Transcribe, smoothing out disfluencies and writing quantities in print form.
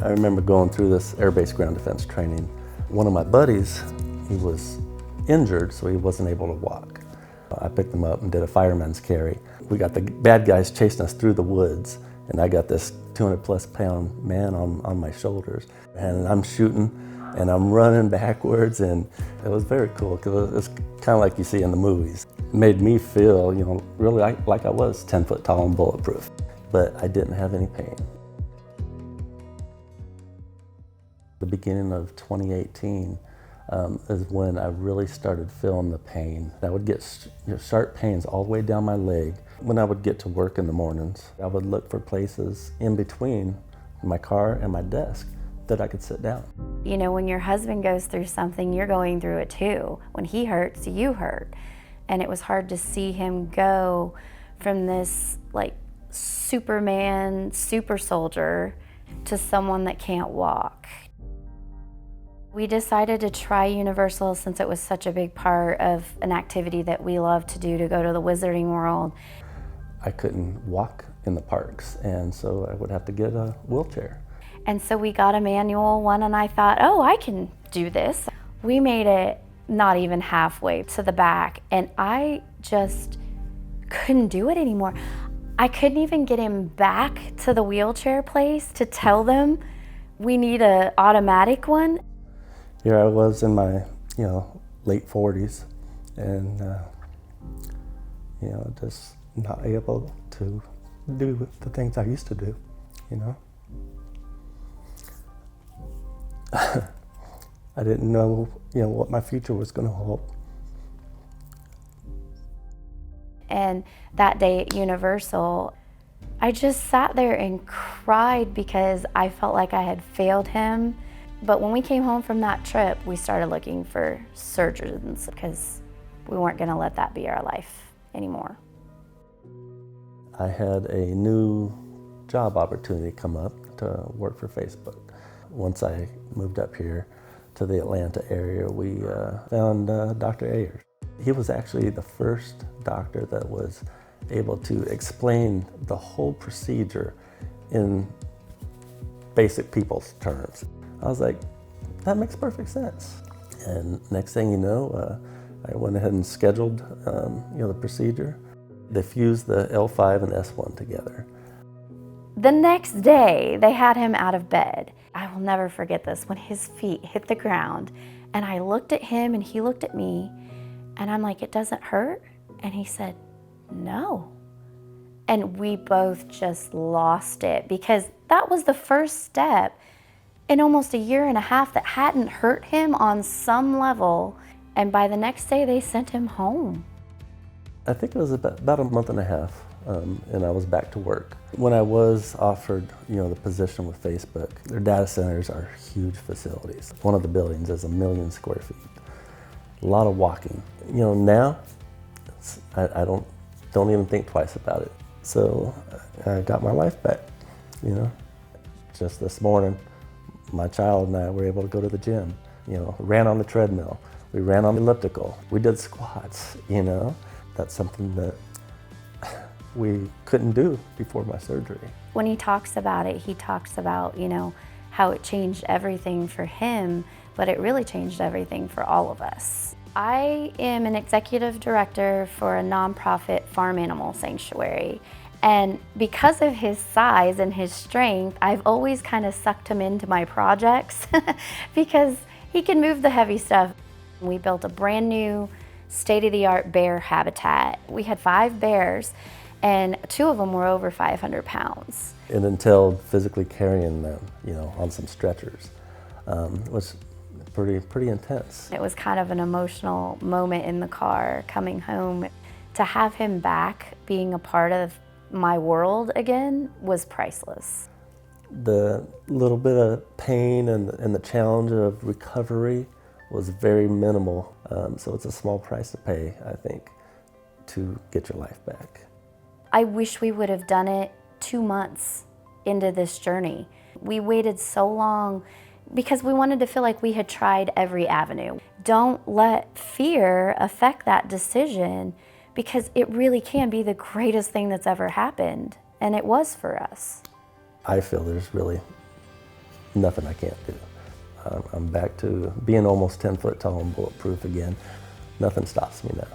I remember going through this Air Base ground defense training. One of my buddies, he was injured, so he wasn't able to walk. I picked him up and did a fireman's carry. We got the bad guys chasing us through the woods, and I got this 200-plus pound man on my shoulders. And I'm shooting, and I'm running backwards, and it was very cool, because it was kind of like you see in the movies. It made me feel, really like I was 10 foot tall and bulletproof, but I didn't have any pain. The beginning of 2018 is when I really started feeling the pain. I would get sharp pains all the way down my leg. When I would get to work in the mornings, I would look for places in between my car and my desk that I could sit down. When your husband goes through something, you're going through it too. When he hurts, you hurt. And it was hard to see him go from this Superman, super soldier, to someone that can't walk. We decided to try Universal since it was such a big part of an activity that we love to do, to go to the Wizarding World. I couldn't walk in the parks, and so I would have to get a wheelchair. And so we got a manual one, and I thought, oh, I can do this. We made it not even halfway to the back, and I just couldn't do it anymore. I couldn't even get him back to the wheelchair place to tell them we need an automatic one. Here I was in my, late 40s, and just not able to do the things I used to do, I didn't know, what my future was going to hold. And that day at Universal, I just sat there and cried because I felt like I had failed him. But when we came home from that trip, we started looking for surgeons because we weren't going to let that be our life anymore. I had a new job opportunity come up to work for Facebook. Once I moved up here to the Atlanta area, we found Dr. Ayers. He was actually the first doctor that was able to explain the whole procedure in basic people's terms. I was like, that makes perfect sense. And next thing you know, I went ahead and scheduled the procedure. They fused the L5 and S1 together. The next day, they had him out of bed. I will never forget this, when his feet hit the ground, and I looked at him and he looked at me, and I'm like, it doesn't hurt? And he said, no. And we both just lost it, because that was the first step in almost a year and a half that hadn't hurt him on some level. And by the next day, they sent him home. I think it was about a month and a half, and I was back to work. When I was offered, the position with Facebook, their data centers are huge facilities. One of the buildings is 1 million square feet. A lot of walking. Now, I don't even think twice about it. So I got my life back, Just this morning, my child and I were able to go to the gym, ran on the treadmill. We ran on the elliptical. We did squats, That's something that we couldn't do before my surgery. When he talks about it, he talks about, how it changed everything for him, but it really changed everything for all of us. I am an executive director for a nonprofit farm animal sanctuary. And because of his size and his strength, I've always kind of sucked him into my projects because he can move the heavy stuff. We built a brand new state-of-the-art bear habitat. We had 5 bears, and 2 of them were over 500 pounds. It entailed physically carrying them, on some stretchers. It was pretty intense. It was kind of an emotional moment in the car coming home. To have him back being a part of my world again was priceless. The little bit of pain and the challenge of recovery was very minimal. So it's a small price to pay, I think, to get your life back. I wish we would have done it 2 months into this journey. We waited so long because we wanted to feel like we had tried every avenue. Don't let fear affect that decision, because it really can be the greatest thing that's ever happened, and it was for us. I feel there's really nothing I can't do. I'm back to being almost 10 foot tall and bulletproof again. Nothing stops me now.